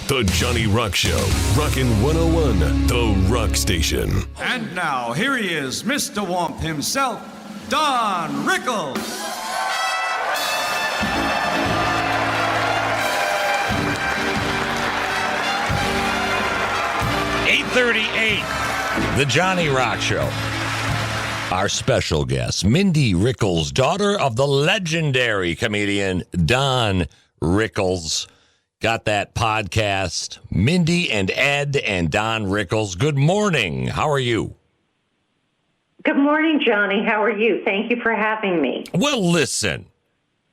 The Johnny Rock Show, Rockin' 101, the Rock Station. And now, here he is, Mr. Womp himself, Don Rickles. .38, The Johnny Rock Show. Our special guest, Mindy Rickles, daughter of the legendary comedian Don Rickles. Got that podcast, Mindy and Ed and Don Rickles. Good morning. How are you? Good morning, Johnny. How are you? Thank you for having me. Well, listen,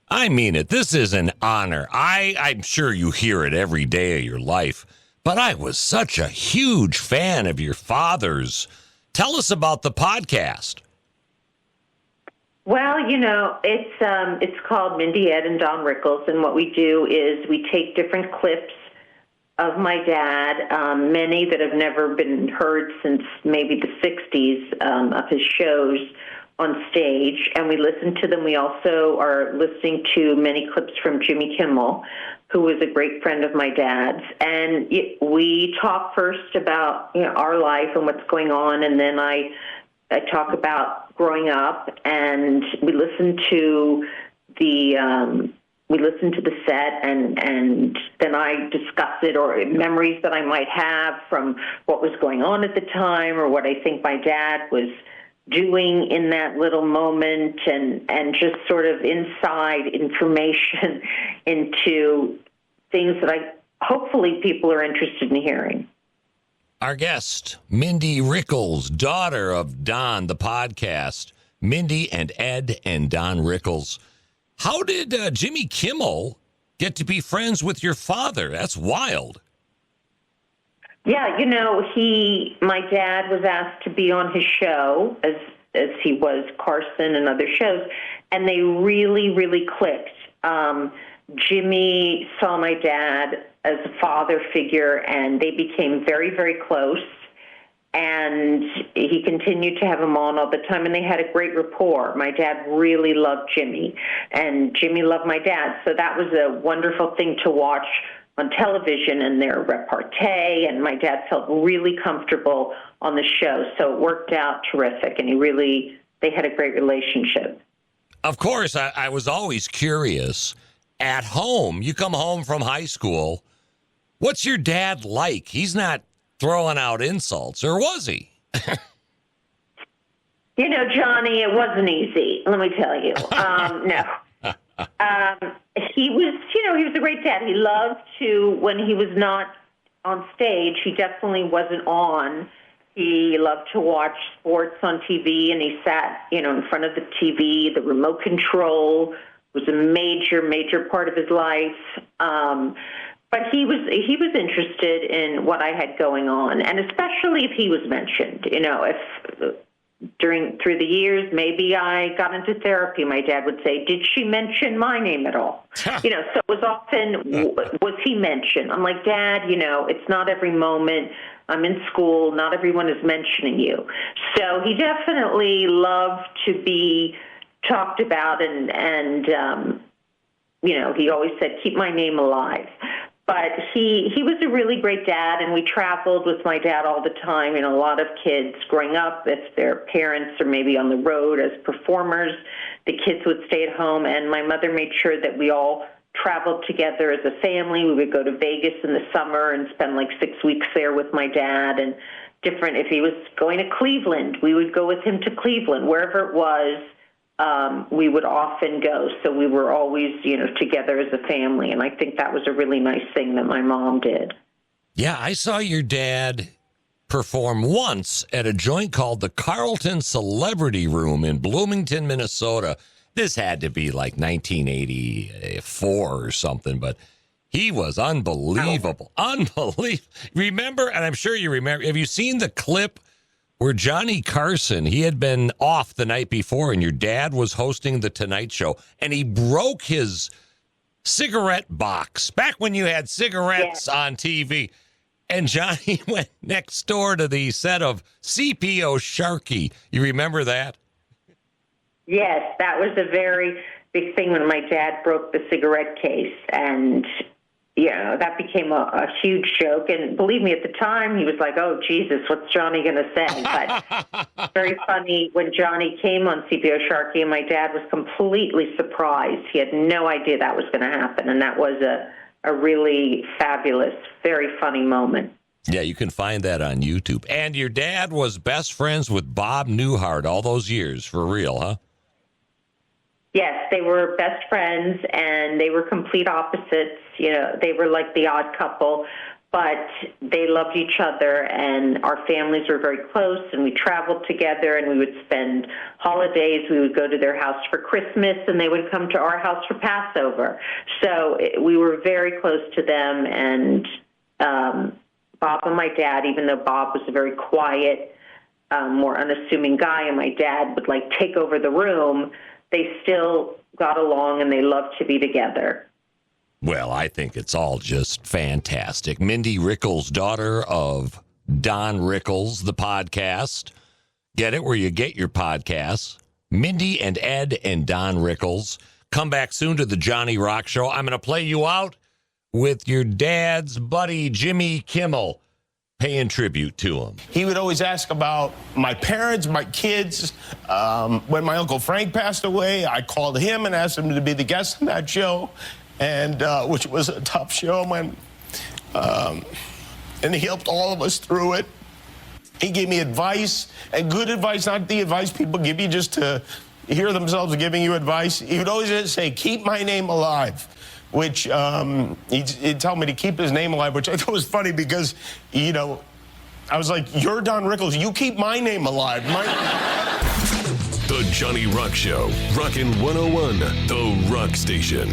I mean it. This is an honor. I'm sure you hear it every day of your life, but I was such a huge fan of your father's. Tell us about the podcast. Well, you know, it's called Mindy, Ed, and Don Rickles, and what we do is we take different clips of my dad, many that have never been heard since maybe the 60s, of his shows on stage, and we listen to them. We also are listening to many clips from Jimmy Kimmel, who was a great friend of my dad's, and we talk first about our life and what's going on, and then I talk about growing up, and we listen to the set, and then I discuss it, or memories that I might have from what was going on at the time, or what I think my dad was doing in that little moment, and just sort of inside information into things that hopefully people are interested in hearing. Our guest, Mindy Rickles, daughter of Don, the podcast, Mindy and Ed and Don Rickles. How did Jimmy Kimmel get to be friends with your father? That's wild. Yeah, my dad was asked to be on his show, as he was Carson and other shows, and they really, really clicked. Jimmy saw my dad as a father figure, and they became very, very close. And he continued to have him on all the time, and they had a great rapport. My dad really loved Jimmy, and Jimmy loved my dad. So that was a wonderful thing to watch on television and their repartee, and my dad felt really comfortable on the show. So it worked out terrific, and they had a great relationship. Of course, I was always curious. At home, you come home from high school. What's your dad like? He's not throwing out insults, or was he? Johnny, it wasn't easy, let me tell you. No. He was a great dad. He loved to, when he was not on stage, he definitely wasn't on. He loved to watch sports on TV, and he sat, in front of the TV. The remote control was a major, major part of his life. But he was interested in what I had going on, and especially if he was mentioned. If through the years, maybe I got into therapy, my dad would say, "Did she mention my name at all?" So it was often, was he mentioned? I'm like, "Dad, it's not every moment. I'm in school. Not everyone is mentioning you." So he definitely loved to be talked about, and he always said, "Keep my name alive." But he was a really great dad, and we traveled with my dad all the time. A lot of kids growing up, if their parents are maybe on the road as performers, the kids would stay at home, and my mother made sure that we all traveled together as a family. We would go to Vegas in the summer and spend like 6 weeks there with my dad, and if he was going to Cleveland, we would go with him to Cleveland. Wherever it was, we would often go. So we were always, together as a family. And I think that was a really nice thing that my mom did. Yeah, I saw your dad perform once at a joint called the Carlton Celebrity Room in Bloomington, Minnesota. This had to be like 1984 or something, but he was unbelievable. Unbelievable. Remember, and I'm sure you remember, have you seen the clip where Johnny Carson, he had been off the night before, and your dad was hosting the Tonight Show, and he broke his cigarette box back when you had cigarettes on TV. And Johnny went next door to the set of CPO Sharkey. You remember that? Yes, that was a very big thing when my dad broke the cigarette case. And, that became a huge joke. And believe me, at the time, he was like, oh, Jesus, what's Johnny going to say? But very funny when Johnny came on CBO Sharkey, and my dad was completely surprised. He had no idea that was going to happen. And that was a really fabulous, very funny moment. Yeah, you can find that on YouTube. And your dad was best friends with Bob Newhart all those years, for real, huh? Yes, they were best friends, and they were complete opposites. They were like the odd couple, but they loved each other, and our families were very close, and we traveled together, and we would spend holidays. We would go to their house for Christmas, and they would come to our house for Passover. So we were very close to them, and Bob and my dad, even though Bob was a very quiet, more unassuming guy, and my dad would take over the room, they still got along, and they loved to be together. Well, I think it's all just fantastic. Mindy Rickles, daughter of Don Rickles, the podcast. Get it where you get your podcasts. Mindy and Ed and Don Rickles. Come back soon to the Johnny Rock Show. I'm going to play you out with your dad's buddy, Jimmy Kimmel, paying tribute to him. He would always ask about my parents, my kids. When my Uncle Frank passed away, I called him and asked him to be the guest on that show, and which was a tough show, and he helped all of us through it. He gave me advice, and good advice, not the advice people give you just to hear themselves giving you advice. He would always say, keep my name alive, which he'd tell me to keep his name alive, which I thought was funny because, I was like, you're Don Rickles. You keep my name alive. The Johnny Rock Show, Rockin' 101, The Rock Station.